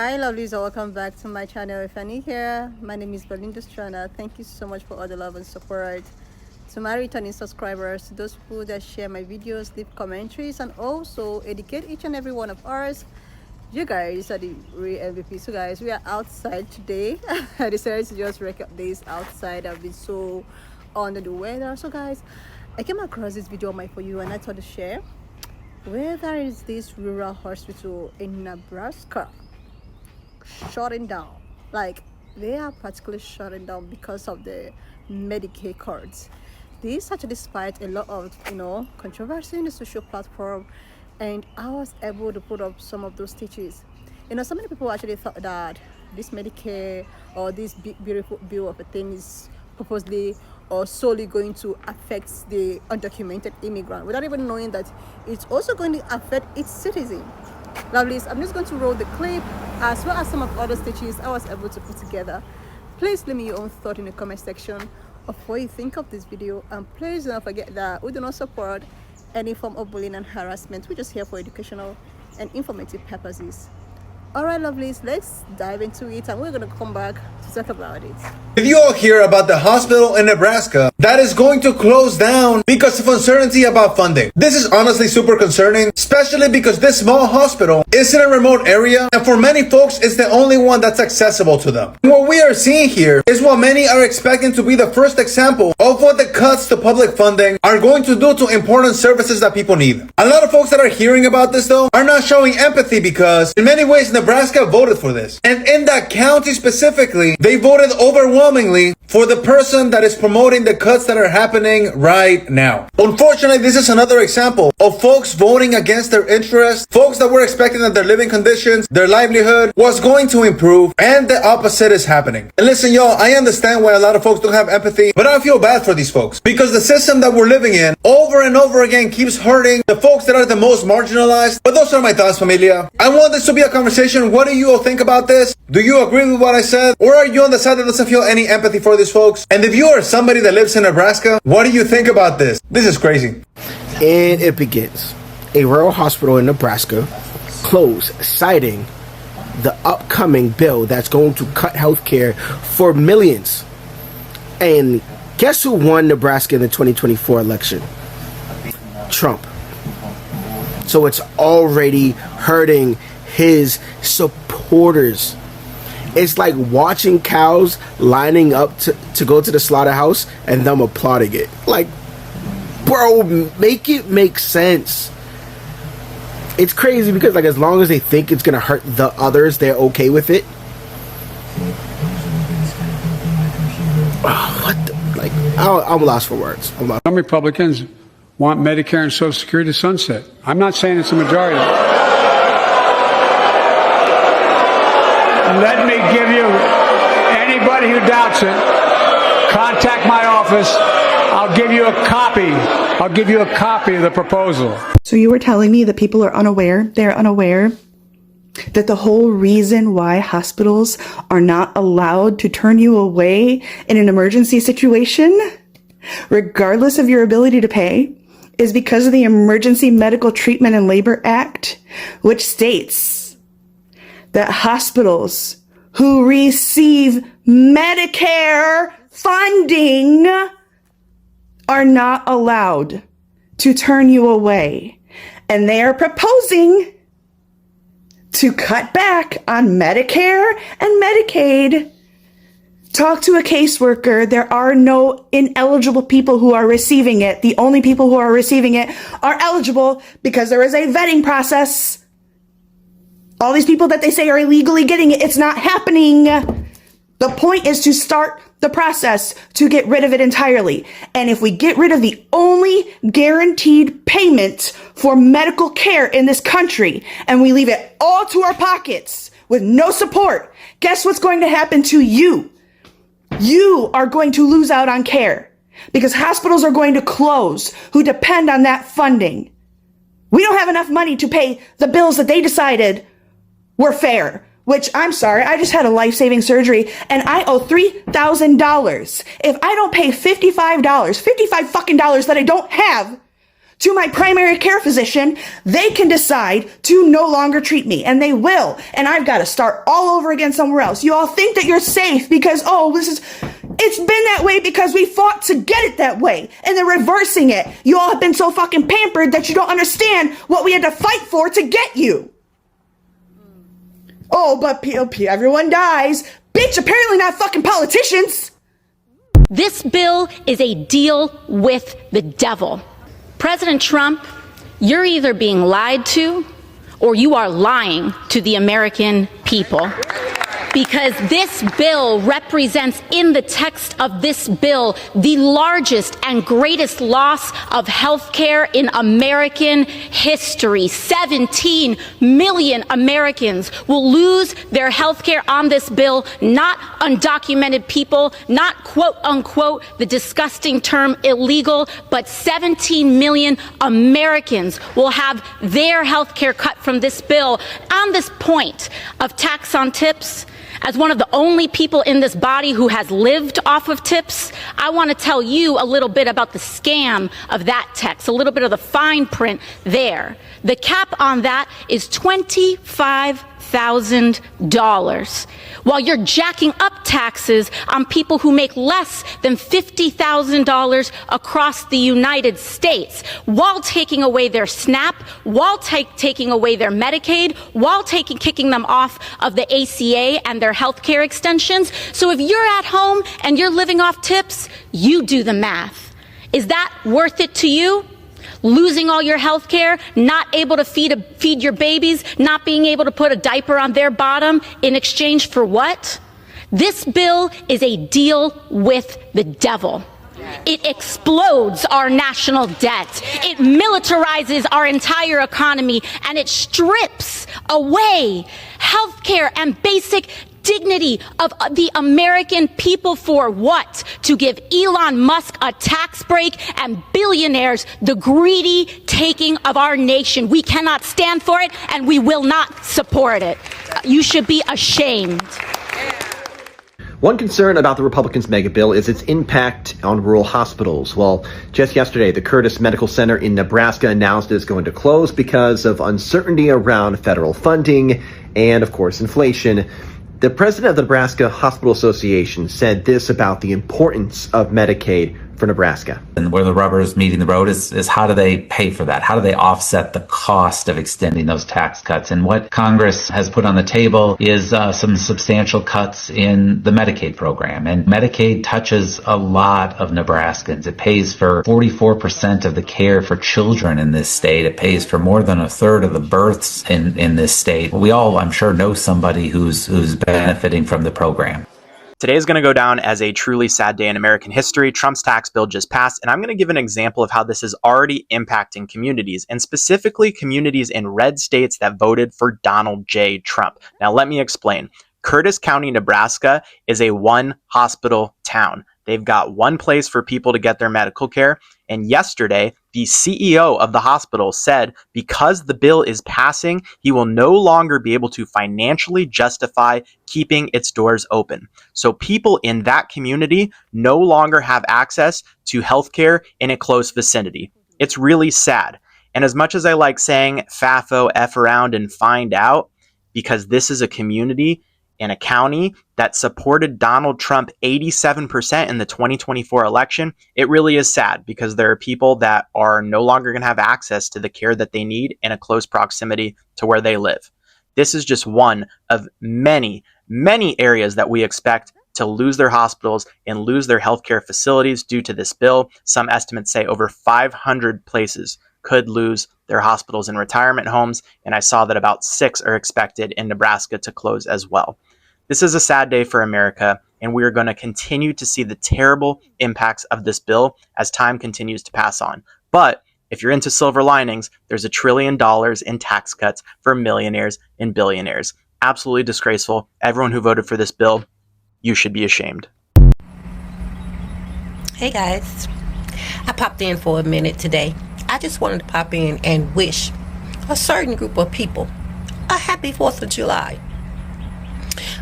Hi lovelies, and welcome back to my channel. If you're new here, my name is Belinda Strana. Thank you so much for all the love and support. To my returning subscribers, to those people that share my videos, leave commentaries, and also educate each and every one of ours, you guys are the real MVP. So guys, we are outside today. I decided to just record this outside. I've been so under the weather. So guys, I came across this video on my For You and I thought to share. Where there is this rural hospital in Nebraska shutting down, like they are practically shutting down because of the Medicare cards. This actually despite a lot of controversy in the social platform, and I was able to put up some of those stitches. So many people actually thought that this Medicare or this big beautiful bill of a thing is purposely or solely going to affect the undocumented immigrant without even knowing that it's also going to affect its citizen. Lovelies, I'm just going to roll the clip as well as some of other stitches I was able to put together. Please leave me your own thought in the comment section of what you think of this video, and please do not forget that we do not support any form of bullying and harassment. We're just here for educational and informative purposes. Alright lovelies, let's dive into it and we're going to come back to talk about it. If you all hear about the hospital in Nebraska that is going to close down because of uncertainty about funding, this is honestly super concerning, especially because this small hospital is in a remote area and for many folks it's the only one that's accessible to them. What we are seeing here is what many are expecting to be the first example of what the cuts to public funding are going to do to important services that people need. A lot of folks that are hearing about this though are not showing empathy because in many ways Nebraska voted for this. And in that county specifically, they voted overwhelmingly for the person that is promoting the cuts that are happening right now. Unfortunately, this is another example of folks voting against their interests, folks that were expecting that their living conditions, their livelihood was going to improve, and the opposite is happening. And listen, y'all, I understand why a lot of folks don't have empathy, but I feel bad for these folks because the system that we're living in over and over again keeps hurting the folks that are the most marginalized. But those are my thoughts, familia. I want this to be a conversation. What do you all think about this? Do you agree with what I said? Or are you on the side that doesn't feel any empathy for these folks? And if you are somebody that lives in Nebraska, what do you think about this? This is crazy. And it begins. A rural hospital in Nebraska closed, citing the upcoming bill that's going to cut health care for millions. And guess who won Nebraska in the 2024 election? Trump. So it's already hurting his supporters. It's like watching cows lining up to go to the slaughterhouse and them applauding it. Like, bro, make it make sense. It's crazy because like as long as they think it's gonna hurt the others, they're okay with it. Oh, what the, like, I'm lost for words. Some Republicans want Medicare and Social Security to sunset. I'm not saying it's a majority. Let me give you, anybody who doubts it, contact my office. I'll give you a copy. I'll give you a copy of the proposal. So you were telling me that people are unaware, they're unaware that the whole reason why hospitals are not allowed to turn you away in an emergency situation, regardless of your ability to pay, is because of the Emergency Medical Treatment and Labor Act, which states that hospitals who receive Medicare funding are not allowed to turn you away. And they are proposing to cut back on Medicare and Medicaid. Talk to a caseworker. There are no ineligible people who are receiving it. The only people who are receiving it are eligible because there is a vetting process. All these people that they say are illegally getting it, it's not happening. The point is to start the process to get rid of it entirely. And if we get rid of the only guaranteed payment for medical care in this country and we leave it all to our pockets with no support, guess what's going to happen to you? You are going to lose out on care because hospitals are going to close who depend on that funding. We don't have enough money to pay the bills that they decided were fair, which I'm sorry, I just had a life-saving surgery and I owe $3,000. If I don't pay $55 fucking dollars that I don't have to my primary care physician, they can decide to no longer treat me, and they will. And I've got to start all over again somewhere else. You all think that you're safe because, it's been that way because we fought to get it that way, and they're reversing it. You all have been so fucking pampered that you don't understand what we had to fight for to get you. Oh, but everyone dies. Bitch, apparently not fucking politicians. This bill is a deal with the devil. President Trump, you're either being lied to or you are lying to the American people. Because this bill represents, in the text of this bill, the largest and greatest loss of health care in American history. 17 million Americans will lose their health care on this bill, not undocumented people, not quote unquote the disgusting term illegal, but 17 million Americans will have their health care cut from this bill. On this point of tax on tips, as one of the only people in this body who has lived off of tips, I want to tell you a little bit about the scam of that text, a little bit of the fine print there. The cap on that is $25,000, while you're jacking up taxes on people who make less than $50,000 across the United States, while taking away their SNAP, while taking away their Medicaid, while kicking them off of the ACA and their health care extensions. So if you're at home and you're living off tips, you do the math. Is that worth it to you? Losing all your health care, not able to feed your babies, not being able to put a diaper on their bottom in exchange for what? This bill is a deal with the devil. It explodes our national debt. It militarizes our entire economy, and it strips away health care and basic dignity of the American people. For what? To give Elon Musk a tax break and billionaires the greedy taking of our nation. We cannot stand for it, and we will not support it. You should be ashamed. One concern about the Republicans' mega bill is its impact on rural hospitals. Well, just yesterday, the Curtis Medical Center in Nebraska announced it's going to close because of uncertainty around federal funding and, of course, inflation. The president of the Nebraska Hospital Association said this about the importance of Medicaid for Nebraska. And where the rubber is meeting the road is how do they pay for that? How do they offset the cost of extending those tax cuts? And what Congress has put on the table is some substantial cuts in the Medicaid program. And Medicaid touches a lot of Nebraskans. It pays for 44% of the care for children in this state. It pays for more than a third of the births in this state. We all, I'm sure, know somebody who's benefiting from the program. Today is going to go down as a truly sad day in American history. Trump's tax bill just passed, and I'm going to give an example of how this is already impacting communities, and specifically communities in red states that voted for Donald J. Trump. Now, let me explain. Curtis County, Nebraska is a one-hospital town. They've got one place for people to get their medical care, and yesterday, the CEO of the hospital said because the bill is passing, he will no longer be able to financially justify keeping its doors open. So people in that community no longer have access to healthcare in a close vicinity. It's really sad. And as much as I like saying FAFO, F around and find out, because this is a community in a county that supported Donald Trump 87% in the 2024 election, it really is sad because there are people that are no longer going to have access to the care that they need in a close proximity to where they live. This is just one of many, many areas that we expect to lose their hospitals and lose their healthcare facilities due to this bill. Some estimates say over 500 places could lose their hospitals and retirement homes, and I saw that about 6 are expected in Nebraska to close as well. This is a sad day for America, and we are going to continue to see the terrible impacts of this bill as time continues to pass on. But if you're into silver linings, there's $1 trillion in tax cuts for millionaires and billionaires. Absolutely disgraceful. Everyone who voted for this bill, you should be ashamed. Hey guys, I popped in for a minute today. I just wanted to pop in and wish a certain group of people a happy 4th of July.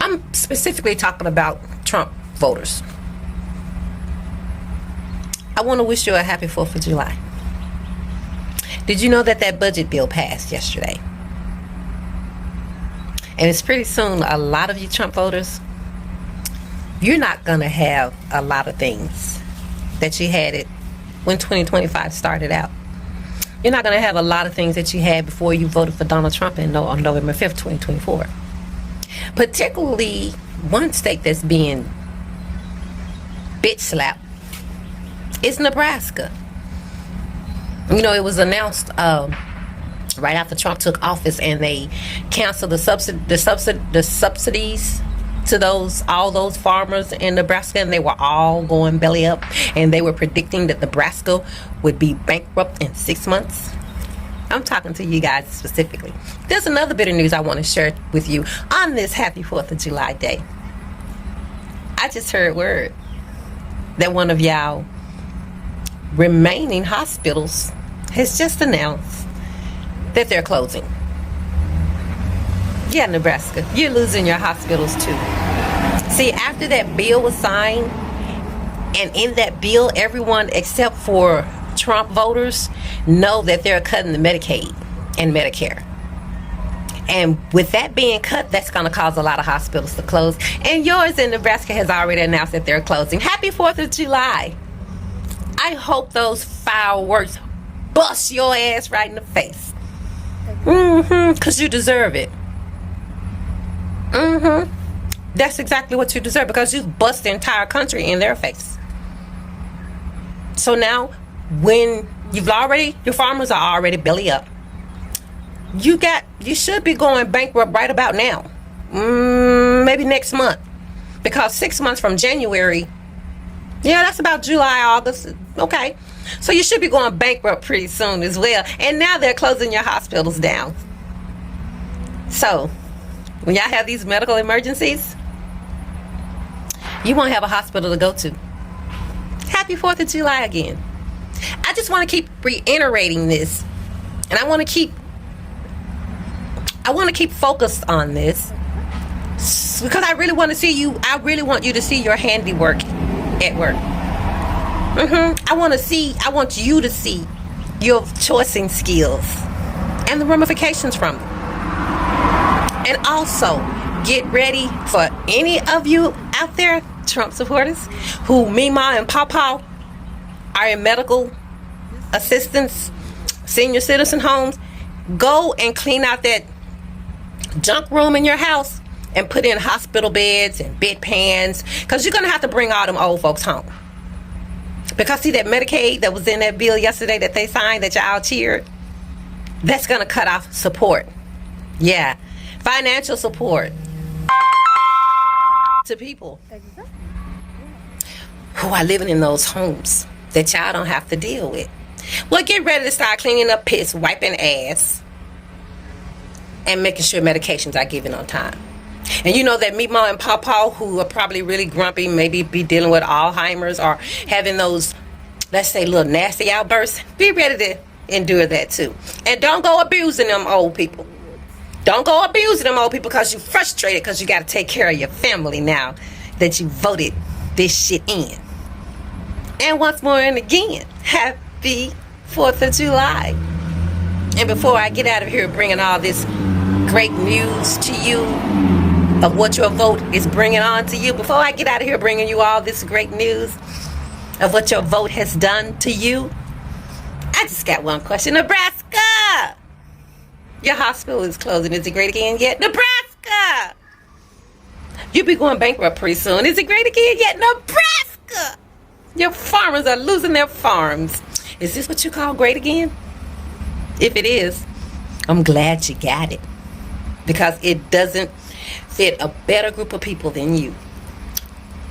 I'm specifically talking about Trump voters. I want to wish you a happy 4th of July. Did you know that that budget bill passed yesterday? And it's pretty soon, a lot of you Trump voters, you're not going to have a lot of things that you had it when 2025 started out. You're not going to have a lot of things that you had before you voted for Donald Trump on November 5th, 2024. Particularly one state that's being bitch slapped is Nebraska. You know, it was announced right after Trump took office, and they canceled the subsidies to all those farmers in Nebraska, and they were all going belly up, and they were predicting that Nebraska would be bankrupt in 6 months. I'm talking to you guys specifically. There's another bit of news I want to share with you on this happy 4th of July day. I just heard word that one of y'all remaining hospitals has just announced that they're closing. Yeah, Nebraska, you're losing your hospitals too. See, after that bill was signed, and in that bill, everyone except for Trump voters know that they're cutting the Medicaid and Medicare. And with that being cut, that's going to cause a lot of hospitals to close. And yours in Nebraska has already announced that they're closing. Happy 4th of July. I hope those fireworks bust your ass right in the face. Because you deserve it. That's exactly what you deserve, because you bust the entire country in their face. So now, when your farmers are already belly up, you should be going bankrupt right about now. Maybe next month. Because 6 months from January, yeah, that's about July, August. Okay. So you should be going bankrupt pretty soon as well. And now they're closing your hospitals down. So, when y'all have these medical emergencies, you won't have a hospital to go to. Happy 4th of July again. I just want to keep reiterating this. And I want to keep focused on this, because I really want you to see your handiwork at work. I want you to see your choicing skills and the ramifications from them. And also, get ready for any of you out there, Trump supporters, who Mima and Pawpaw are in medical assistance, senior citizen homes. Go and clean out that junk room in your house and put in hospital beds and bedpans, because you're going to have to bring all them old folks home. Because see, that Medicaid that was in that bill yesterday that they signed, that y'all cheered, that's going to cut off support. Yeah, financial support to people who are living in those homes that y'all don't have to deal with. Well, get ready to start cleaning up piss, wiping ass, and making sure medications are given on time. And you know that Meatball and Pawpaw, who are probably really grumpy, maybe be dealing with Alzheimer's or having those, let's say, little nasty outbursts, be ready to endure that too. And don't go abusing them old people. Don't go abusing them old people because you're frustrated because you got to take care of your family now that you voted this shit in. And once more and again, happy 4th of July. And before I get out of here bringing all this great news to you of what your vote is bringing on to you, before I get out of here bringing you all this great news of what your vote has done to you, I just got one question. Nebraska! Your hospital is closing. Is it great again yet? Nebraska! You'll be going bankrupt pretty soon. Is it great again yet? Nebraska! Your farmers are losing their farms. Is this what you call great again? If it is, I'm glad you got it, because it doesn't fit a better group of people than you.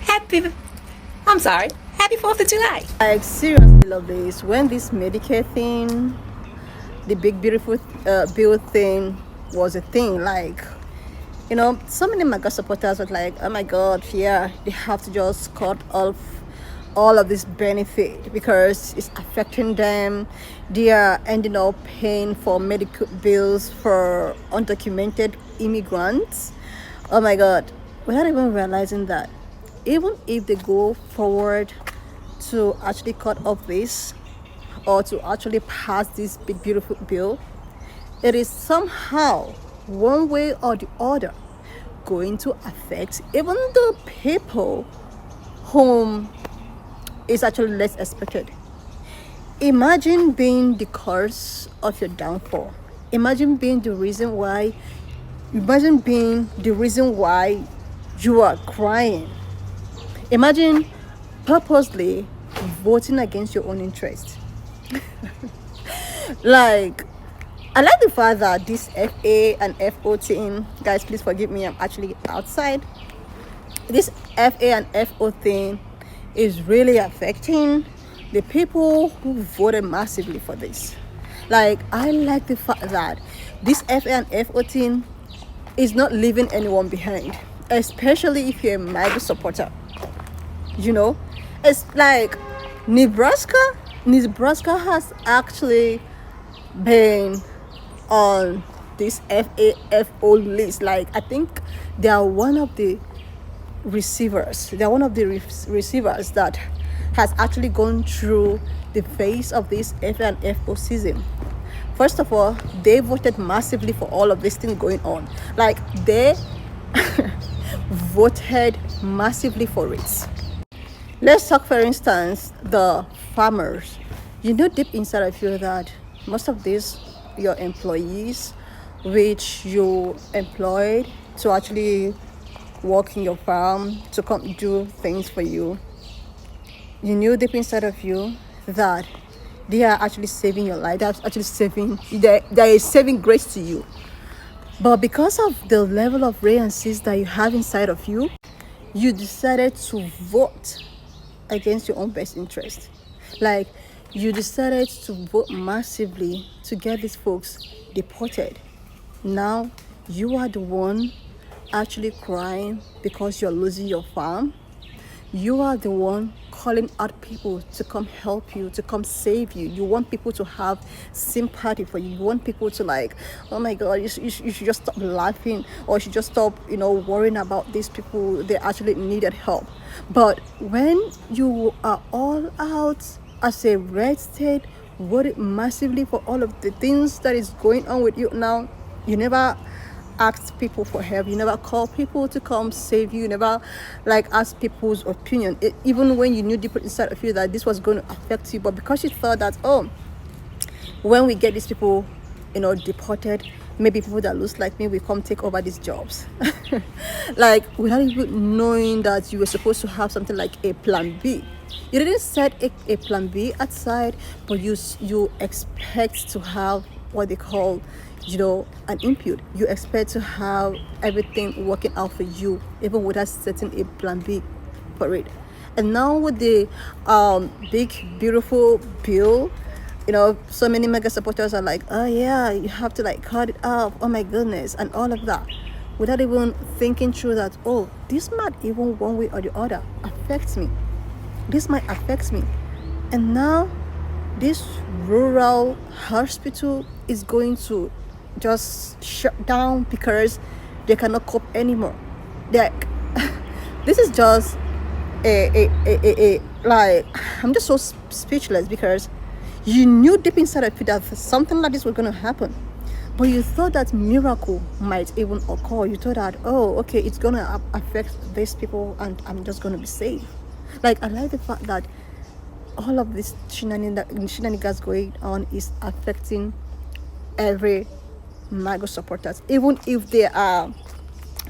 Happy 4th of July. I seriously love this. When this Medicare thing, the big beautiful bill thing was a thing, like, you know, so many MAGA supporters were like, oh my God, yeah, they have to just cut off all of this benefit because it's affecting them. They are ending up paying for medical bills for undocumented immigrants. Oh my God, without even realizing that even if they go forward to actually cut off this, or to actually pass this big beautiful bill, it is somehow, one way or the other, going to affect even the people whom is actually less expected. Imagine being the cause of your downfall. Imagine being the reason why you are crying. Imagine purposely voting against your own interest. Like, I like the fact that this FA and FO thing, guys, please forgive me, I'm actually outside. This FA and FO thing is really affecting the people who voted massively for this. Like, I like the fact that this FA and FO thing is not leaving anyone behind, especially if you're a MAGA supporter. You know, it's like Nebraska has actually been on this FAFO list. Like, I think they are one of the receivers. They are one of the receivers that has actually gone through the phase of this FA and FO season. First of all, they voted massively for all of this thing going on. Like, they voted massively for it. Let's talk, for instance, the farmers. You know deep inside of you that most of these, your employees, which you employed to actually work in your farm, to come do things for you, you knew deep inside of you that they are actually saving your life. They're actually saving grace to you. But because of the level of reasons that you have inside of you, you decided to vote against your own best interest. Like, you decided to vote massively to get these folks deported. Now you are the one actually crying because you're losing your farm. You are the one calling out people to come help you, to come save you. You want people to have sympathy for you. You want people to, like, oh my God, you should just stop laughing, or you should just stop, worrying about these people. They actually needed help. But when you are all out as a red state, worried massively for all of the things that is going on with you now, you never asked people for help. You never called people to come save you. You never asked people's opinion, even when you knew deep inside of you that this was going to affect you. But because you thought that, when we get these people deported, maybe people that looks like me will come take over these jobs. Without even knowing that you were supposed to have something like a plan B. You didn't set a plan B aside, but you expect to have what they call an input. You expect to have everything working out for you, even without setting a plan B for it. And now with the big beautiful bill, so many MAGA supporters are like, oh yeah, you have to cut it off, oh my goodness, and all of that, without even thinking through that, this might even one way or the other affect me. This might affect me. And now this rural hospital is going to just shut down because they cannot cope anymore. This is just I'm just so speechless, because you knew deep inside of you that something like this was going to happen, but you thought that miracle might even occur. You thought that, okay, it's going to affect these people and I'm just going to be safe. I like the fact that all of this shenanigans going on is affecting every MAGA supporters, even if they are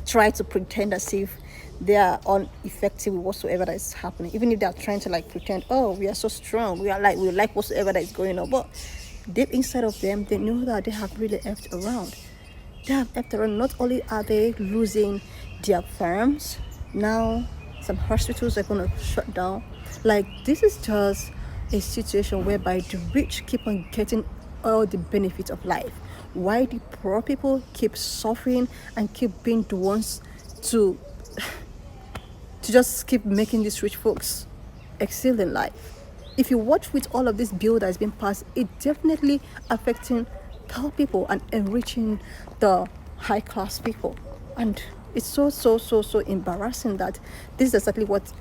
trying to pretend as if they are ineffective with whatsoever that is happening. Even if they are trying to pretend, we are so strong, we like whatsoever that is going on, but deep inside of them, they know that they have really effed around. They have effed around. Not only are they losing their farms, now some hospitals are going to shut down. This is just a situation whereby the rich keep on getting all the benefits of life, why the poor people keep suffering and keep being the ones to just keep making these rich folks excel in life. If you watch with all of this bill that has been passed, it definitely affecting poor people and enriching the high class people. And it's so embarrassing that this is exactly what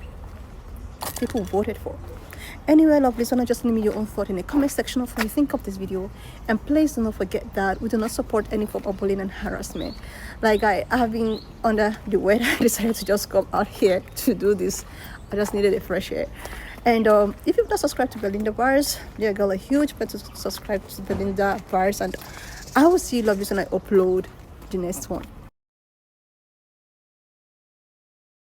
people voted for. Anyway, lovely listener, just leave me your own thought in the comment section of what you think of this video. And please do not forget that we do not support any form of bullying and harassment. Like I have been under the weather, I decided to just come out here to do this. I just needed a fresh air. And if you've not subscribed to Belinda Bars, yeah, girl, a huge bet to subscribe to Belinda Bars. And I will see you, lovely listener, I upload the next one.